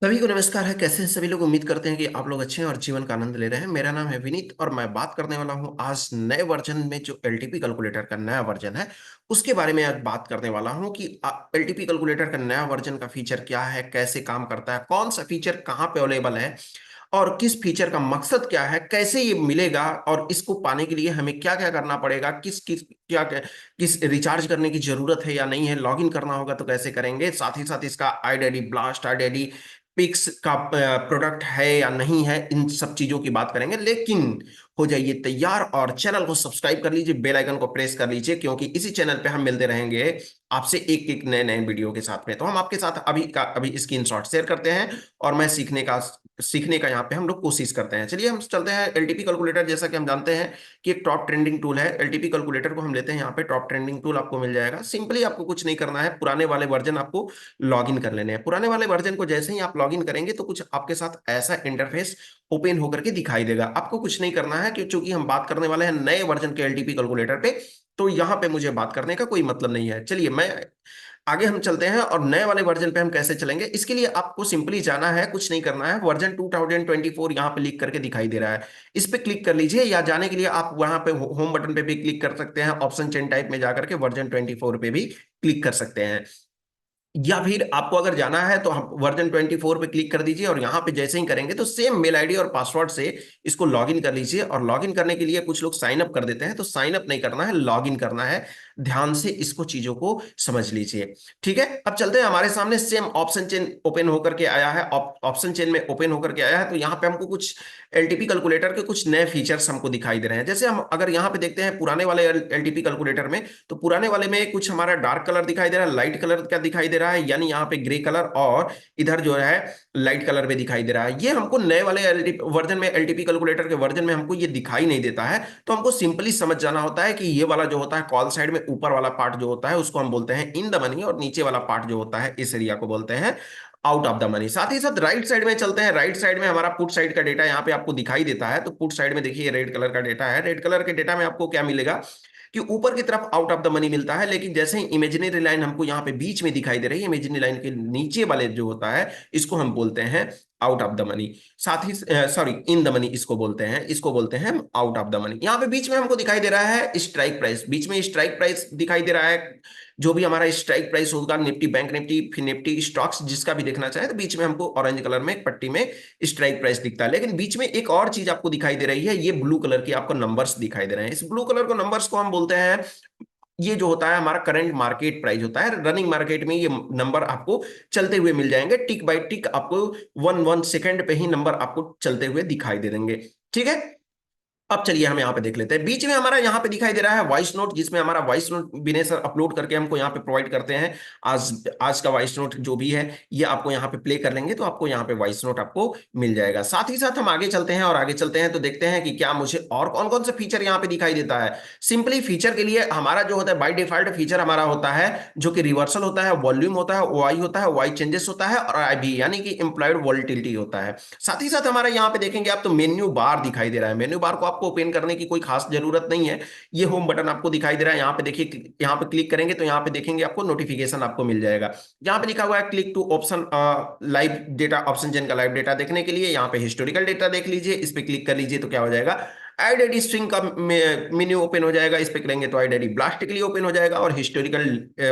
सभी को नमस्कार है। कैसे हैं सभी लोग? उम्मीद करते हैं कि आप लोग अच्छे हैं और जीवन का आनंद ले रहे हैं। मेरा नाम है विनीत और मैं बात करने वाला हूं आज नए वर्जन में जो एलटीपी कैलकुलेटर का नया वर्जन है उसके बारे में आज बात करने वाला हूं कि एलटीपी कैलकुलेटर का नया वर्जन का फीचर क्या है, कैसे काम करता है, कौन सा फीचर कहां पे अवेलेबल है और किस फीचर का मकसद क्या है, कैसे ये मिलेगा और इसको पाने के लिए हमें क्या क्या करना पड़ेगा, किस किस क्या क्या किस रिचार्ज करने की जरूरत है या नहीं है, लॉगिन करना होगा तो कैसे करेंगे, साथ ही साथ इसका आईडीडी ब्लास्ट आईडीडी पिक्स का प्रोडक्ट है या नहीं है, इन सब चीजों की बात करेंगे। लेकिन हो जाइए तैयार और चैनल को सब्सक्राइब कर लीजिए, बेल आइकन को प्रेस कर लीजिए, क्योंकि इसी चैनल पे हम मिलते रहेंगे आपसे एक एक नए नए वीडियो के साथ में। तो हम आपके साथ अभी स्क्रीनशॉट शेयर करते हैं और मैं सीखने का यहाँ पे हम लोग कोशिश करते हैं। चलिए हम चलते हैं। एलटीपी कैलकुलेटर जैसा कि हम जानते हैं कि एक टॉप ट्रेंडिंग टूल है। एलटीपी कैलकुलेटर को हम लेते हैं, यहाँ पे टॉप ट्रेंडिंग टूल आपको मिल जाएगा। सिंपली आपको कुछ नहीं करना है, पुराने वाले वर्जन आपको लॉगिन कर लेने हैं। पुराने वाले वर्जन को जैसे ही आप लॉगिन करेंगे तो कुछ आपके साथ ऐसा इंटरफेस ओपन होकर के दिखाई देगा। आपको कुछ नहीं करना है क्योंकि हम बात करने वाले हैं नए वर्जन के एलटीपी कैलकुलेटर पे, तो यहाँ पे मुझे बात करने का कोई मतलब नहीं है। चलिए मैं आगे हम चलते हैं और नए वाले वर्जन पे हम कैसे चलेंगे इसके लिए आपको सिंपली जाना है, कुछ नहीं करना है। वर्जन 2024 यहाँ पे लिख करके दिखाई दे रहा है, इस पे क्लिक कर लीजिए, या जाने के लिए आप वहां पे होम बटन पे भी क्लिक कर सकते हैं। ऑप्शन चेन टाइप में जाकर के वर्जन 24 पे भी क्लिक कर सकते हैं। या फिर आपको अगर जाना है तो हम वर्जन 24 पे क्लिक कर दीजिए और यहाँ पे जैसे ही करेंगे तो सेम मेल आईडी और पासवर्ड से इसको लॉगिन कर लीजिए। और लॉगिन करने के लिए कुछ लोग साइन अप कर देते हैं, तो साइन अप नहीं करना है, लॉगिन करना है। ध्यान से इसको चीजों को समझ लीजिए। ठीक है, अब चलते हैं। हमारे सामने सेम ऑप्शन चेन ओपन होकर के आया है। ऑप्शन चेन में ओपन होकर के आया है तो यहाँ पे हमको कुछ एलटीपी कैलकुलेटर के कुछ नए फीचर्स हमको दिखाई दे रहे हैं। जैसे हम अगर यहाँ पे देखते हैं पुराने वाले एलटीपी कैलकुलेटर में, तो पुराने वाले में कुछ हमारा डार्क कलर दिखाई दे रहा है, लाइट कलर का दिखाई दे रहा है, यानी यहाँ पे ग्रे कलर, और इधर जो है लाइट कलर में दिखाई दे रहा है। ये हमको नए वाले वर्जन में, एलटीपी कैलकुलेटर के वर्जन में हमको ये दिखाई नहीं देता है। तो हमको सिंपली समझ जाना होता है कि ये वाला जो होता है कॉल साइड में ऊपर वाला पार्ट जो होता है उसको हम बोलते हैं इन द मनी, और नीचे वाला पार्ट जो होता है इस एरिया को बोलते हैं आउट ऑफ द मनी। साथ ही साथ राइट साइड में चलते हैं। राइट साइड में हमारा पुट साइड का डेटा यहाँ पे आपको दिखाई देता है। तो पुट साइड में देखिए रेड कलर का डेटा है। रेड कलर के डेटा में आपको क्या मिलेगा कि ऊपर की तरफ आउट ऑफ द मनी मिलता है, लेकिन जैसे ही इमेजिनरी लाइन हमको यहाँ पे बीच में दिखाई दे रही है, इमेजिनरी लाइन के नीचे वाले जो होता है इसको हम बोलते हैं आउट ऑफ द मनी। साथ ही सॉरी, इन द मनी इसको बोलते हैं, इसको बोलते हैं आउट ऑफ द मनी। यहाँ पे बीच में हमको दिखाई दे रहा है स्ट्राइक प्राइस, बीच में स्ट्राइक प्राइस दिखाई दे रहा है। जो भी हमारा स्ट्राइक प्राइस होगा, निफ्टी, बैंक निफ्टी, फिर निफ्टी स्टॉक्स जिसका भी देखना चाहे, तो बीच में हमको ऑरेंज कलर में एक पट्टी में स्ट्राइक प्राइस दिखता है। लेकिन बीच में एक और चीज आपको दिखाई दे रही है, ये ब्लू कलर की आपको नंबर्स दिखाई दे रहे हैं। इस ब्लू कलर को नंबर्स को हम बोलते हैं, ये जो होता है हमारा करंट मार्केट प्राइस होता है। रनिंग मार्केट में ये नंबर आपको चलते हुए मिल जाएंगे, टिक बाय टिक आपको वन वन सेकंड पे ही नंबर आपको चलते हुए दिखाई दे देंगे। ठीक है, अब चलिए हम यहाँ पे देख लेते हैं। बीच में हमारा यहाँ पे दिखाई दे रहा है वॉइस नोट, जिसमें हमारा वॉइस नोट विनय सर अपलोड करके हमको यहाँ पे प्रोवाइड करते हैं। आज आज का वॉइस नोट जो भी है ये आपको यहाँ पे प्ले कर लेंगे तो आपको यहाँ पे वॉइस नोट आपको मिल जाएगा। साथ ही साथ हम आगे चलते हैं और आगे चलते हैं तो देखते हैं कि क्या मुझे और कौन कौन से फीचर यहाँ पे दिखाई देता है। सिंपली फीचर के लिए हमारा जो होता है बाई डिफॉल्ट फीचर हमारा होता है जो कि रिवर्सल होता है, वॉल्यूम होता है, ओआई होता है, वाई चेंजेस होता है, और आईबी यानी कि इंप्लॉयड वॉलिटिलिटी होता है। साथ ही साथ हमारा यहाँ पे देखेंगे आप तो मेन्यू बार दिखाई दे रहा है। मेन्यू बार को आपको ओपन करने की कोई खास जरूरत नहीं है, ये होम बटन आपको दिखाई दे रहा है। यहाँ पे देखिए, यहाँ पे क्लिक करेंगे तो यहाँ पे देखेंगे आपको नोटिफिकेशन आपको मिल जाएगा। यहाँ पे लिखा हुआ है click to option live data, option chain का लाइव डेटा देखने के लिए यहाँ पे हिस्टोरिकल डेटा देख लीजिए। इस पे क्लिक कर लीजिए तो क्या हो जाएगा, आईडीडी स्ट्रिंग का मेन्यू ओपन हो जाएगा। इस पे करेंगे तो आईडीडी ब्लास्ट के लिए ओपन हो जाएगा, और हिस्टोरिकल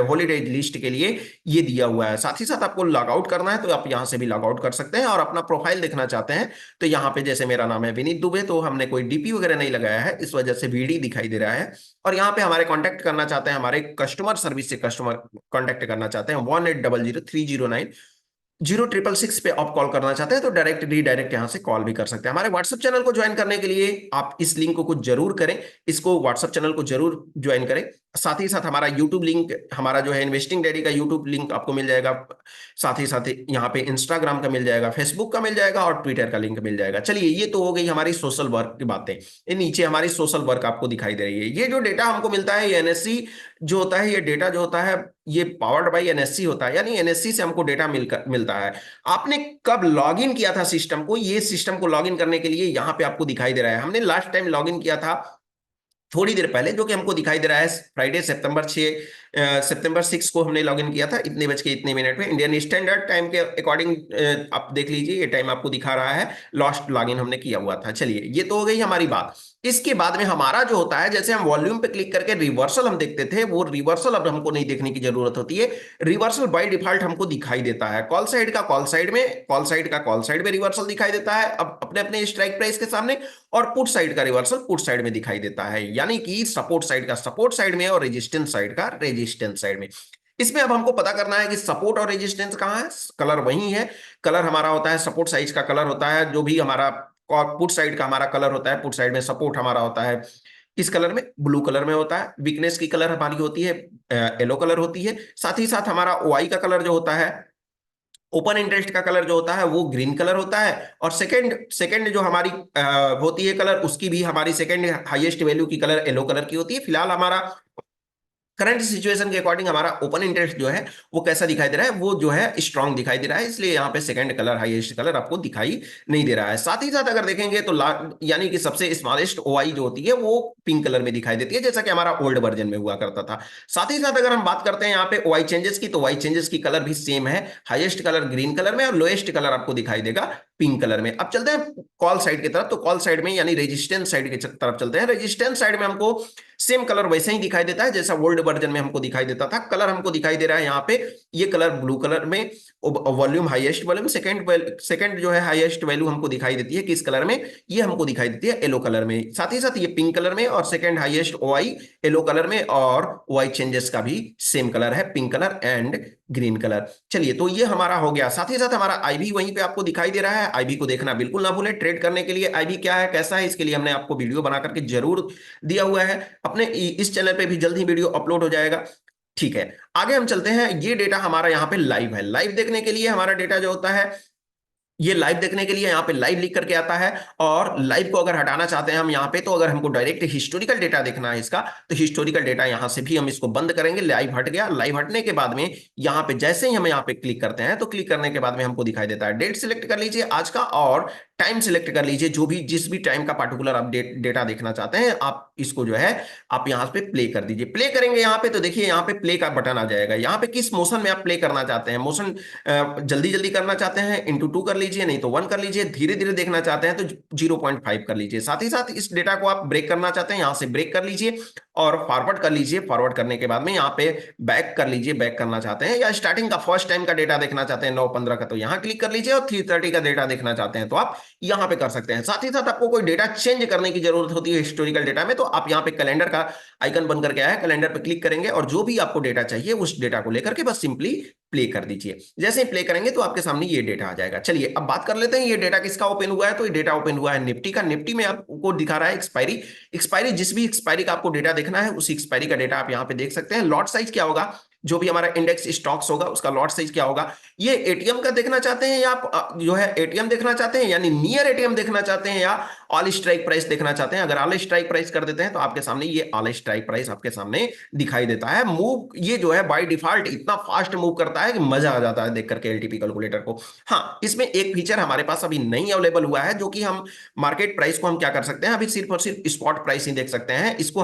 हॉलीडे लिस्ट के लिए ये दिया हुआ है। साथ ही साथ आपको लॉग आउट करना है तो आप यहाँ से भी लॉग आउट कर सकते हैं, और अपना प्रोफाइल देखना चाहते हैं तो यहाँ पे जैसे मेरा नाम है विनीत दुबे, तो हमने कोई डीपी वगैरह नहीं लगाया है, इस वजह से वीडी दिखाई दे रहा है। और यहाँ पे हमारे कांटेक्ट करना चाहते हैं, हमारे कस्टमर सर्विस से कस्टमर कांटेक्ट करना चाहते हैं 1800 309 0666 पे आप कॉल करना चाहते हैं तो डायरेक्ट रीडायरेक्ट यहाँ से कॉल भी कर सकते हैं। हमारे व्हाट्सएप चैनल को ज्वाइन करने के लिए आप इस लिंक को कुछ जरूर करें, इसको व्हाट्सएप चैनल को जरूर ज्वाइन करें। साथ ही साथ हमारा यूट्यूब लिंक, हमारा जो है इन्वेस्टिंग डैडी का यूट्यूब लिंक आपको मिल जाएगा। साथ ही यहाँ पे इंस्टाग्राम का मिल जाएगा, फेसबुक का मिल जाएगा, और ट्विटर का लिंक मिल जाएगा। चलिए ये तो हो गई हमारी सोशल वर्क की बातें। ये नीचे हमारी सोशल वर्क आपको दिखाई दे रही है। ये जो डेटा हमको मिलता है, ये एनएससी जो होता है, ये डेटा जो होता है ये पावर्ड बाय एनएससी होता है, यानी एनएससी से हमको डेटा मिलता है। आपने कब लॉगिन किया था सिस्टम को, ये सिस्टम को लॉगिन करने के लिए यहाँ पे आपको दिखाई दे रहा है। हमने लास्ट टाइम लॉगिन किया था थोड़ी देर पहले, जो कि हमको दिखाई दे रहा है फ्राइडे सितंबर 6 सितंबर 6 को हमने लॉगिन किया था, इतने बज के इतने मिनट में इंडियन स्टैंडर्ड टाइम के अकॉर्डिंग। आप देख लीजिए ये टाइम आपको दिखा रहा है, लास्ट लॉगिन हमने किया हुआ था। चलिए ये तो हो गई हमारी बात। इसके बाद में हमारा जो होता है, जैसे हम वॉल्यूम पे क्लिक करके रिवर्सल हम देखते थे, वो रिवर्सल अब हमको नहीं देखने की जरूरत होती है। रिवर्सल बाय डिफॉल्ट हमको दिखाई देता है कॉल साइड का कॉल साइड में, कॉल साइड का कॉल साइड में रिवर्सल दिखाई देता है अब अपने अपने स्ट्राइक प्राइस के सामने, और पुट साइड का रिवर्सल पुट साइड में दिखाई देता है, यानी कि सपोर्ट साइड का सपोर्ट साइड में और रेजिस्टेंस साइड का रेजिस्टेंस साइड में। इसमें अब हमको पता करना है कि सपोर्ट और रेजिस्टेंस कहाँ है। कलर वही है, कलर हमारा होता है सपोर्ट साइड का कलर होता है, जो भी हमारा पुट साइड का हमारा कलर होता है, पुट साइड में सपोर्ट हमारा होता है किस कलर में, ब्लू कलर में होता है। वीकनेस की कलर हमारी होती है येलो कलर होती है। साथ ही साथ हमारा ओआई का कलर जो होता है, ओपन इंटरेस्ट का कलर जो होता है वो ग्रीन कलर होता है। और सेकंड सेकंड जो हमारी होती है कलर, उसकी भी हमारी सेकंड हाईएस्ट वैल्यू की कलर येलो कलर की होती है। फिलहाल हमारा करंट सिचुएशन के अकॉर्डिंग हमारा ओपन इंटरेस्ट जो है वो कैसा दिखाई दे रहा है, वो जो है स्ट्रांग दिखाई दे रहा है, इसलिए यहाँ पे सेकंड कलर हाईएस्ट कलर आपको दिखाई नहीं दे रहा है। साथ ही साथ अगर देखेंगे तो यानी कि सबसे स्मॉलेस्ट ओआई जो होती है वो पिंक कलर में दिखाई देती है, जैसा कि हमारा ओल्ड वर्जन में हुआ करता था। साथ ही साथ अगर हम बात करते हैं यहाँ पे ओआई चेंजेस की, तो ओआई चेंजेस की कलर भी सेम है, हाईएस्ट कलर ग्रीन कलर में और लोएस्ट कलर आपको दिखाई देगा पिंक कलर में। अब चलते हैं कॉल साइड की तरफ, तो कॉल साइड में यानी रेजिस्टेंस साइड की तरफ चलते हैं। रेजिस्टेंस साइड में हमको सेम कलर वैसे ही दिखाई देता है जैसा ओल्ड वर्जन में हमको दिखाई देता था। कलर हमको दिखाई दे रहा है यहाँ पे, ये कलर ब्लू कलर में, वॉल्यूम हाईएस्ट वॉल्यूम, सेकंड जो है हाईएस्ट वैल्यू हमको दिखाई देती है किस कलर में, ये हमको दिखाई देती है येलो कलर में। साथ ही साथ ये पिंक कलर में, और second highest OI yellow colour में, और ओआई चेंजेस का भी सेम कलर है, pink colour and green colour. चलिए तो ये हमारा हो गया। साथ ही साथ हमारा आईबी वहीं पे आपको दिखाई दे रहा है, आईबी को देखना बिल्कुल ना भूलें। ट्रेड करने के लिए आईबी क्या है कैसा है, इसके लिए हमने आपको वीडियो बना करके जरूर दिया हुआ है, अपने इस चैनल पे भी जल्द ही वीडियो अपलोड हो जाएगा। ठीक है, आगे हम चलते हैं। ये डेटा हमारा यहाँ पे लाइव है, लाइव देखने के लिए हमारा डेटा जो होता है, ये लाइव देखने के लिए यहाँ पे लाइव लिख करके आता है। और लाइव को अगर हटाना चाहते हैं हम यहाँ पे, तो अगर हमको डायरेक्ट हिस्टोरिकल डेटा देखना है इसका, तो हिस्टोरिकल डेटा यहाँ से भी हम इसको बंद करेंगे। लाइव हट गया, लाइव हटने के बाद में यहाँ पे जैसे ही हम यहाँ पे क्लिक करते हैं, तो क्लिक करने के बाद में हमको दिखाई देता है, डेट सिलेक्ट कर लीजिए आज का, और टाइम सिलेक्ट कर लीजिए, जो भी जिस भी टाइम का पर्टिकुलर आप डेटा देखना चाहते हैं, आप इसको जो है आप यहाँ पे प्ले कर दीजिए। प्ले करेंगे यहाँ पे, तो देखिए यहाँ पे प्ले का बटन आ जाएगा। यहाँ पे किस मोशन में आप प्ले करना चाहते हैं, मोशन जल्दी जल्दी करना चाहते हैं इंटू 2 कर लीजिए, नहीं तो 1 कर लीजिए, धीरे धीरे देखना चाहते हैं तो 0.5 कर लीजिए। साथ ही साथ इस डेटा को आप ब्रेक करना चाहते हैं, यहाँ से ब्रेक कर लीजिए और फॉरवर्ड कर लीजिए। फॉरवर्ड करने के बाद में यहाँ पे बैक कर लीजिए, बैक करना चाहते हैं, या स्टार्टिंग का फर्स्ट टाइम का डेटा देखना चाहते हैं 9:15 का, तो यहाँ क्लिक कर लीजिए, और 3:30 का डेटा देखना चाहते हैं तो आप यहाँ पे कर सकते हैं। साथ ही साथ आपको कोई डेटा चेंज करने की जरूरत होती है हिस्टोरिकल डेटा में, तो आप यहाँ पे कैलेंडर का आइकन बन करके आया है, कैलेंडर पे क्लिक करेंगे और जो भी आपको डेटा चाहिए उस डेटा को लेकर के बस सिंपली प्ले कर दीजिए। जैसे ही प्ले करेंगे तो आपके सामने ये डेटा आ जाएगा। चलिए अब बात कर लेते हैं ये डेटा किसका ओपन हुआ है, तो ये डेटा ओपन हुआ है निफ्टी का। निफ्टी में आपको दिखा रहा है एक्सपायरी, एक्सपायरी जिस भी एक्सपायरी का आपको डेटा देखना है उसी एक्सपायरी का डेटा आप यहाँ पे देख सकते हैं। लॉट साइज क्या होगा, जो भी हमारा इंडेक्स स्टॉक्स होगा उसका लॉट साइज क्या होगा। ये एटीएम का देखना चाहते हैं, या आप जो है एटीएम देखना चाहते हैं, यानी नियर एटीएम देखना चाहते हैं, या ऑल स्ट्राइक प्राइस देखना चाहते हैं। अगर ऑल स्ट्राइक प्राइस कर देते हैं तो आपके सामने ये ऑल स्ट्राइक प्राइस आपके सामने दिखाई देता है। मूव ये जो है बाय डिफॉल्ट इतना फास्ट मूव करता है कि मजा आ जाता है देख करके एलटीपी कैलकुलेटर को। हाँ, इसमें एक फीचर हमारे पास अभी नहीं अवेलेबल हुआ है, जो कि हम मार्केट प्राइस को हम क्या कर सकते हैं, अभी सिर्फ और सिर्फ स्पॉट प्राइस ही देख सकते हैं। इसको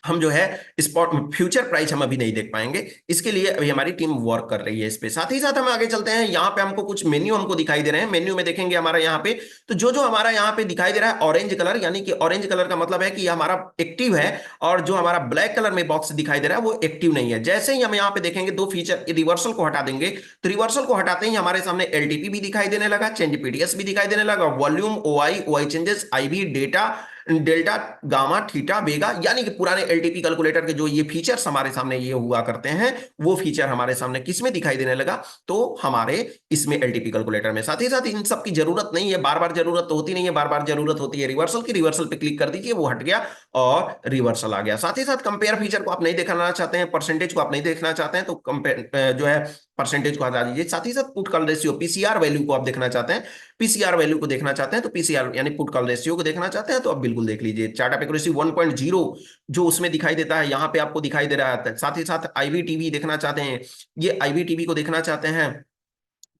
हम जो है स्पॉट फ्यूचर प्राइस हम अभी नहीं देख पाएंगे, इसके लिए अभी हमारी टीम वर्क कर रही है इस पे। साथ ही साथ हम आगे चलते हैं, यहाँ पे हमको कुछ मेन्यू हमको दिखाई दे रहे हैं। मेन्यू में देखेंगे हमारा यहाँ पे, तो जो जो हमारा यहाँ पे दिखाई दे रहा है ऑरेंज कलर, यानी कि ऑरेंज कलर का मतलब है कि ये हमारा एक्टिव है, और जो हमारा ब्लैक कलर में बॉक्स दिखाई दे रहा है वो एक्टिव नहीं है। जैसे ही हम यहाँ पे देखेंगे दो फीचर, रिवर्सल को हटा देंगे, तो रिवर्सल को हटाते ही हमारे सामने एलटीपी भी दिखाई देने लगा, चेंज पीडीएस भी दिखाई देने लगा, volume, OI, OI changes, IV, data, delta, gamma, theta, vega, यानी कि पुराने एलटीपी कैलकुलेटर के जो ये फीचर्स हमारे सामने ये हुआ करते हैं, वो फीचर हमारे सामने किस में दिखाई देने लगा, तो हमारे इसमें एलटीपी कैलकुलेटर में। साथ ही साथ इन सब की जरूरत नहीं है, बार बार जरूरत तो होती नहीं है, बार बार जरूरत होती है रिवर्सल की। रिवर्सल पे क्लिक कर दीजिए, वो हट गया और रिवर्सल आ गया। साथ ही साथ कंपेयर फीचर को आप नहीं देखना चाहते हैं, परसेंटेज को आप नहीं देखना चाहते हैं, तो कंपेयर जो है परसेंटेज को हटा दीजिए। साथ ही साथ put call ratio, PCR value को आप देखना चाहते हैं, पीसीआर वैल्यू को देखना चाहते हैं, तो पीसीआर यानी पुट कॉल रेशियो को देखना चाहते हैं तो आप बिल्कुल देख लीजिए। चार्ट ऑफ एक्यूरेसी 1.0 जो उसमें दिखाई देता है, यहाँ पे आपको दिखाई दे रहा है। साथ ही साथ आईवीटीवी देखना चाहते हैं, ये आईवीटीवी को देखना चाहते हैं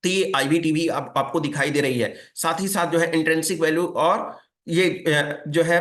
तो ये आईवीटीवी आपको दिखाई दे रही है। साथ ही साथ जो है इंट्रिंसिक वैल्यू, और ये जो है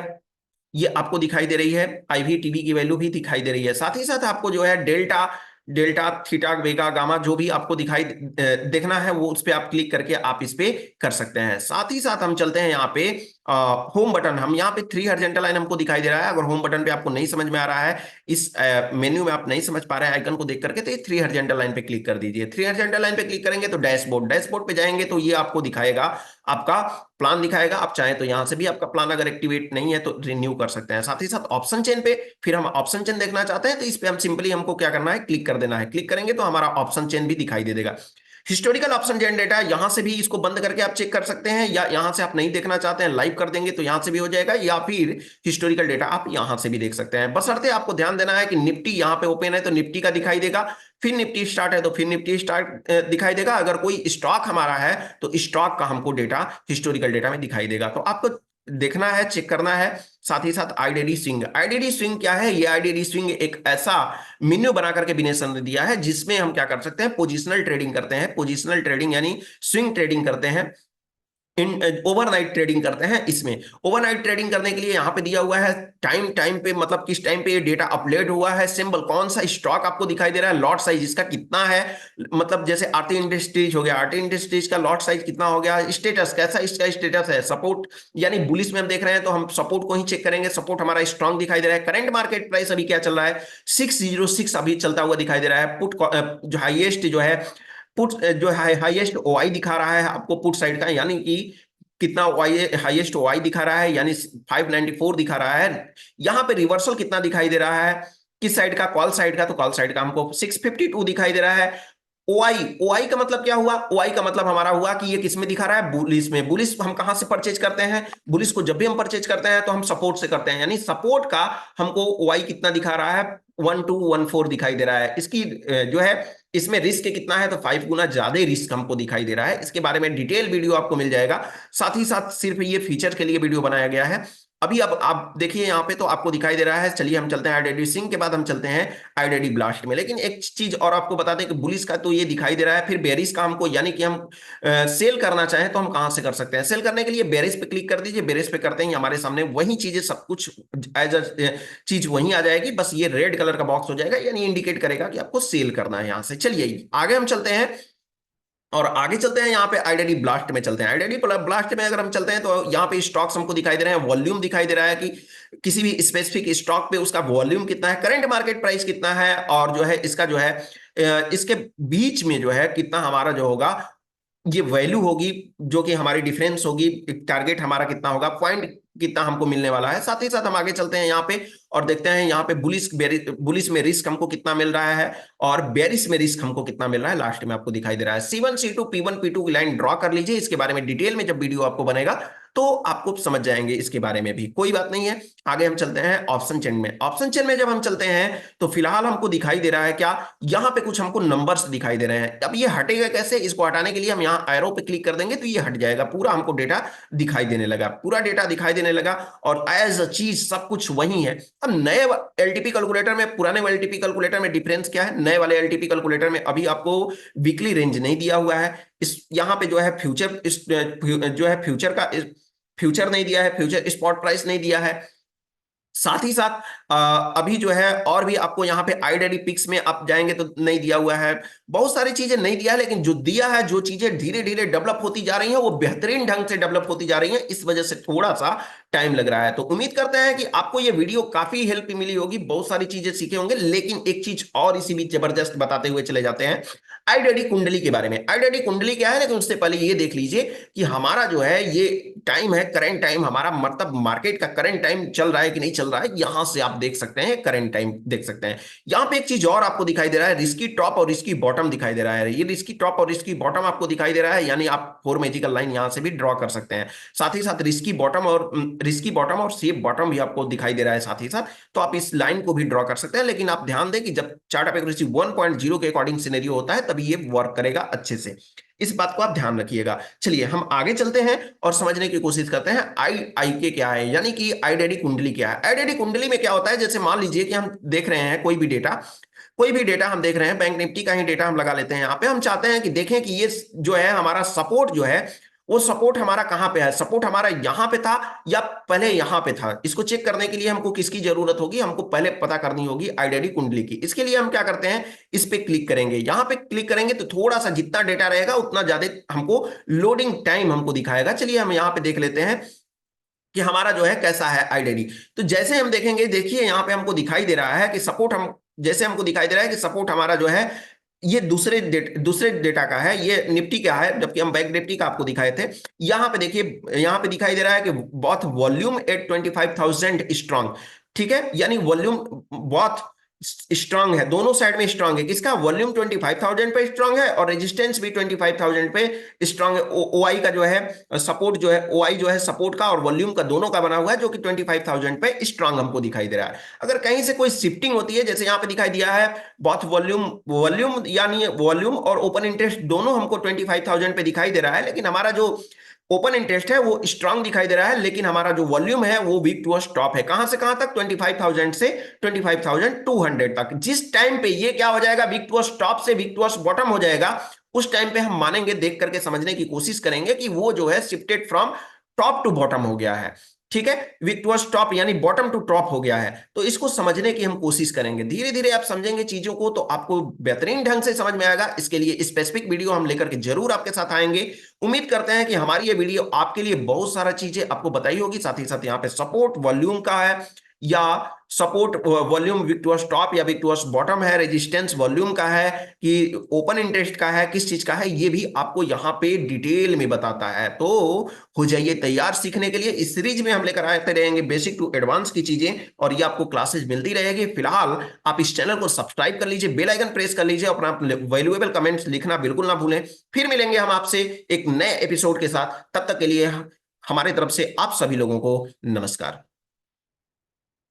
ये आपको दिखाई दे रही है, आईवीटीवी की वैल्यू भी दिखाई दे रही है। साथ ही साथ आपको जो है डेल्टा डेल्टा थीटा वेगा गामा जो भी आपको दिखाई देखना है वो उस पे आप क्लिक करके आप इस पे कर सकते हैं। साथ ही साथ हम चलते हैं यहाँ पे होम बटन। हम यहाँ पे 3 हॉरिजॉन्टल लाइन हमको दिखाई दे रहा है। अगर होम बटन पे आपको नहीं समझ में आ रहा है, इस मेन्यू में आप नहीं समझ पा रहे हैं आइकन को देख करके, तो ये 3 हॉरिजॉन्टल लाइन पे क्लिक कर दीजिए। 3 हॉरिजॉन्टल लाइन पे क्लिक करेंगे तो डैशबोर्ड, डैशबोर्ड पे जाएंगे तो ये आपको दिखाएगा, आपका प्लान दिखाएगा। आप चाहें तो यहां से भी आपका प्लान अगर एक्टिवेट नहीं है तो रिन्यू कर सकते हैं। साथ ही साथ ऑप्शन चेन पे, फिर हम ऑप्शन चेन देखना चाहते हैं तो इस पे हम सिंपली हमको क्या करना है, क्लिक कर देना है। क्लिक करेंगे तो हमारा ऑप्शन चेन भी दिखाई दे देगा। हिस्टोरिकल ऑप्शन चेन डेटा, यहां से भी इसको बंद करके आप चेक कर सकते हैं, या यहां से आप नहीं देखना चाहते हैं लाइव कर देंगे तो यहां से भी हो जाएगा, या फिर हिस्टोरिकल डेटा आप यहां से भी देख सकते हैं। बशर्ते आपको ध्यान देना है कि निफ्टी यहां पे ओपन है तो निफ्टी का दिखाई देगा, फिर निफ्टी स्टार्ट है तो फिर निफ्टी स्टार्ट दिखाई देगा। अगर कोई स्टॉक हमारा है तो स्टॉक का हमको डेटा हिस्टोरिकल डेटा में दिखाई देगा। तो आपको देखना है, चेक करना है। साथ ही साथ आईडीडी स्विंग, आईडीडी स्विंग क्या है? ये आईडीडी स्विंग एक ऐसा मेन्यू बना करके विनय सर ने दिया है जिसमें हम क्या कर सकते हैं, पोजिशनल ट्रेडिंग करते हैं। पोजिशनल ट्रेडिंग यानी स्विंग ट्रेडिंग करते हैं, इन ओवरनाइट ट्रेडिंग करते हैं। इसमें ओवरनाइट ट्रेडिंग करने के लिए यहाँ पे दिया हुआ है टाइम, टाइम पे मतलब किस टाइम पे ये डेटा अपडेट हुआ है, सिंबल कौन सा स्टॉक आपको दिखाई दे रहा है, लॉट साइज इसका कितना है, मतलब जैसे आरटी इंडस्ट्रीज हो गया, आरटी इंडस्ट्रीज का लॉट साइज कितना हो गया, स्टेटस कैसा इसका स्टेटस है, सपोर्ट यानी बुलिश में हम देख रहे हैं तो हम सपोर्ट को ही चेक करेंगे, सपोर्ट हमारा स्ट्रांग दिखाई दे रहा है। करंट मार्केट प्राइस अभी क्या चल रहा है, 606 अभी चलता हुआ दिखाई दे रहा है। पुट जो हाईएस्ट जो है, पुट जो है हाईएस्ट ओआई दिखा रहा है आपको पुट साइड का, यानी कि कितना ओआई, हाईएस्ट ओआई दिखा रहा है यानी 594 दिखा रहा है। यहां पे रिवर्सल कितना दिखाई दे रहा है, किस साइड का, कॉल साइड का, तो कॉल साइड का हमको 652 दिखाई दे रहा है। ओआई, ओआई का मतलब क्या हुआ, ओआई का मतलब हमारा हुआ कि ये किस में दिखा रहा है, बुलिस में। बुलिस हम कहां से परचेज करते हैं, बुलिस को जब भी हम परचेज करते हैं तो हम सपोर्ट से करते हैं, यानी सपोर्ट का हमको ओआई कितना दिखा रहा है, 1214 दिखाई दे रहा है। इसकी जो है इसमें रिस्क कितना है, तो 5 गुना ज्यादा रिस्क हमको दिखाई दे रहा है। इसके बारे में डिटेल वीडियो आपको मिल जाएगा। साथ ही साथ सिर्फ ये फीचर के लिए वीडियो बनाया गया है। अभी अब आप देखिए यहाँ पे तो आपको दिखाई दे रहा है। चलिए हम चलते हैं आईडीडी सिंह के बाद हम चलते हैं आईडीडी ब्लास्ट में। लेकिन एक चीज और आपको बता दें कि बुलिस का तो ये दिखाई दे रहा है, फिर बेरिस का हमको, यानी कि हम सेल करना चाहें तो हम कहां से कर सकते हैं। सेल करने के लिए बेरिस पे क्लिक कर दीजिए। बेरिस पे करते ही हमारे सामने वही चीजें सब कुछ एज अ चीज वहीं आ जाएगी, बस ये रेड कलर का बॉक्स हो जाएगा, यानी इंडिकेट करेगा कि आपको सेल करना है। यहां से चलिए आगे हम चलते हैं, और आगे चलते हैं यहाँ पे आईडीडी ब्लास्ट में चलते हैं। आईडीडी ब्लास्ट में अगर हम चलते हैं तो यहाँ पे स्टॉक्स हमको दिखाई दे रहे हैं, वॉल्यूम दिखाई दे रहा है कि किसी भी स्पेसिफिक स्टॉक पे उसका वॉल्यूम कितना है, करंट मार्केट प्राइस कितना है, और जो है इसका जो है इसके बीच में जो है कितना हमारा जो होगा ये वैल्यू होगी, जो कि हमारी डिफरेंस होगी, टारगेट हमारा कितना होगा, पॉइंट कितना हमको मिलने वाला है। साथ ही साथ हम आगे चलते हैं यहाँ पे और देखते हैं यहाँ पे बुलिस में रिस्क हमको कितना मिल रहा है और बेरिस में रिस्क हमको कितना मिल रहा है, लास्ट में आपको दिखाई दे रहा है। C1 C2 P1 P2 की लाइन ड्रॉ कर लीजिए। इसके बारे में डिटेल में जब वीडियो आपको बनेगा तो आपको समझ जाएंगे इसके बारे में भी, कोई बात नहीं है। आगे हम चलते हैं ऑप्शन चेन में। ऑप्शन चेन में जब हम चलते हैं तो फिलहाल हमको दिखाई दे रहा है क्या, यहाँ पे कुछ हमको नंबर्स दिखाई दे रहे हैं। अब ये हटेगा कैसे, इसको हटाने के लिए हम यहाँ एरो पे क्लिक कर देंगे तो ये हट जाएगा, पूरा हमको डेटा दिखाई देने लगा, पूरा डेटा दिखाई देने लगा और एज अ चीज सब कुछ वही है। अब नए एलटीपी कैलकुलेटर में पुराने एलटीपी कैलकुलेटर में डिफरेंस क्या है, नए वाले एलटीपी कैलकुलेटर में अभी आपको वीकली रेंज नहीं दिया हुआ है। इस यहाँ पे जो है फ्यूचर जो है फ्यूचर का फ्यूचर नहीं दिया है, फ्यूचर स्पॉट प्राइस नहीं दिया है। साथ ही साथ अभी जो है और भी आपको यहाँ पे आईडीडी पिक्स में आप जाएंगे तो नहीं दिया हुआ है, बहुत सारी चीजें नहीं दिया है। लेकिन जो दिया है, जो चीजें धीरे धीरे डेवलप होती जा रही हैं वो बेहतरीन ढंग से डेवलप होती जा रही हैं, इस वजह से थोड़ा सा टाइम लग रहा है। तो उम्मीद करते हैं कि आपको ये वीडियो काफी हेल्प मिली होगी, बहुत सारी चीजें सीखे होंगे। लेकिन एक चीज और इसी बीच जबरदस्त बताते हुए चले जाते हैं आईडीडी कुंडली के बारे में। आईडीडी कुंडली क्या है, लेकिन उससे पहले ये देख लीजिए कि हमारा जो है ये टाइम है, करंट टाइम हमारा, मतलब मार्केट का करंट टाइम चल रहा है कि नहीं चल रहा है, यहां से आप देख सकते हैं, करंट टाइम देख सकते हैं। यहां पे एक चीज और आपको दिखाई दे रहा है, रिस्की टॉप और रिस्की बॉटम दिखाई दे रहा है। ये रिस्की टॉप और रिस्की बॉटम आपको दिखाई दे रहा है, यानी आप 4 मैजिकल लाइन यहां से भी ड्रॉ कर सकते हैं। साथ ही साथ रिस्की बॉटम और सेफ बॉटम भी आपको दिखाई दे रहा है साथ ही साथ, तो आप इस लाइन को भी ड्रॉ कर सकते हैं। लेकिन आप ध्यान दें कि जब चार्ट ऑफ एक्यूरेसी 1.0 के अकॉर्डिंग सिनेरियो होता है तभी ये वर्क करेगा अच्छे से, इस बात को आप ध्यान रखिएगा। चलिए हम आगे चलते हैं और समझने की कोशिश करते हैं आई के क्या है, यानी कि आईडीडी कुंडली क्या है। आईडीडी कुंडली में क्या होता है, जैसे मान लीजिए कि हम देख रहे हैं कोई भी डेटा हम देख रहे हैं, बैंक निफ्टी का ही डेटा हम लगा लेते हैं। यहाँ पे हम चाहते हैं कि देखें कि ये जो है हमारा सपोर्ट जो है वो सपोर्ट हमारा कहां पे है, सपोर्ट हमारा यहां पे था या पहले यहां पे था। इसको चेक करने के लिए हमको किसकी जरूरत होगी, हमको पहले पता करनी होगी आईडीडी कुंडली की। इसके लिए हम क्या करते हैं, इस पे क्लिक करेंगे। यहां पे क्लिक करेंगे तो थोड़ा सा जितना डेटा रहेगा उतना ज्यादा हमको लोडिंग टाइम हमको दिखाएगा। चलिए हम यहां पे देख लेते हैं कि हमारा जो है कैसा है आईडीडी। तो जैसे हम देखेंगे, देखिए यहां पे हमको दिखाई दे रहा है कि सपोर्ट, हम जैसे हमको दिखाई दे रहा है कि सपोर्ट हमारा जो है ये दूसरे डेटा का है, ये निफ्टी का है, जबकि हम बैंक निफ्टी का आपको दिखाए थे। यहां पे देखिए, यहां पे दिखाई दे रहा है कि बहुत वॉल्यूम एट 25,000 स्ट्रांग। ठीक है, यानी वॉल्यूम बहुत स्ट्रांग है, दोनों साइड में स्ट्रांग है। किसका वॉल्यूम 25,000 पे स्ट्रांग है और रेजिस्टेंस भी 25,000 पे स्ट्रांग है। ओआई का जो है सपोर्ट जो है, ओआई जो है सपोर्ट का और वॉल्यूम का दोनों का बना हुआ है, जो कि 25,000 पे स्ट्रांग हमको दिखाई दे रहा है। अगर कहीं से कोई शिफ्टिंग होती है, जैसे यहाँ पे दिखाई दिया है बहुत वॉल्यूम, वॉल्यूम यानी वॉल्यूम और ओपन इंटरेस्ट दोनों हमको 25,000 पे दिखाई दे रहा है, लेकिन हमारा जो ओपन इंटरेस्ट है वो स्ट्रांग दिखाई दे रहा है, लेकिन हमारा जो वॉल्यूम है वो वीक टू स्टॉप है। कहां से कहां तक, 25,000 से 25,200 तक। जिस टाइम पे ये क्या हो जाएगा, वीक टू स्टॉप से वीक टू बॉटम हो जाएगा, उस टाइम पे हम मानेंगे, देख करके समझने की कोशिश करेंगे कि वो जो है shifted from top to bottom हो गया है। ठीक है, वीक टू टॉप यानी बॉटम टू टॉप हो गया है। तो इसको समझने की हम कोशिश करेंगे, धीरे धीरे आप समझेंगे चीजों को तो आपको बेहतरीन ढंग से समझ में आएगा। इसके लिए स्पेसिफिक वीडियो हम लेकर के जरूर आपके साथ आएंगे। उम्मीद करते हैं कि हमारी ये वीडियो आपके लिए बहुत सारा चीजें आपको बताई होगी। साथ ही साथ यहाँ पे सपोर्ट वॉल्यूम का है, या सपोर्ट वॉल्यूम विक्टोर्स टॉप या विक्टोर्स बॉटम है, रेजिस्टेंस वॉल्यूम का है कि ओपन इंटरेस्ट का है, किस चीज का है, ये भी आपको यहाँ पे डिटेल में बताता है। तो हो जाइए तैयार सीखने के लिए। इस सीरीज में हम लेकर आते रहेंगे बेसिक टू एडवांस की चीजें, और ये आपको क्लासेस मिलती रहेगी। फिलहाल आप इस चैनल को सब्सक्राइब कर लीजिए, बेल आइकन प्रेस कर लीजिए, अपना वैल्यूएबल कमेंट्स लिखना बिल्कुल ना भूलें। फिर मिलेंगे हम आपसे एक नए एपिसोड के साथ, तब तक के लिए हमारे तरफ से आप सभी लोगों को नमस्कार।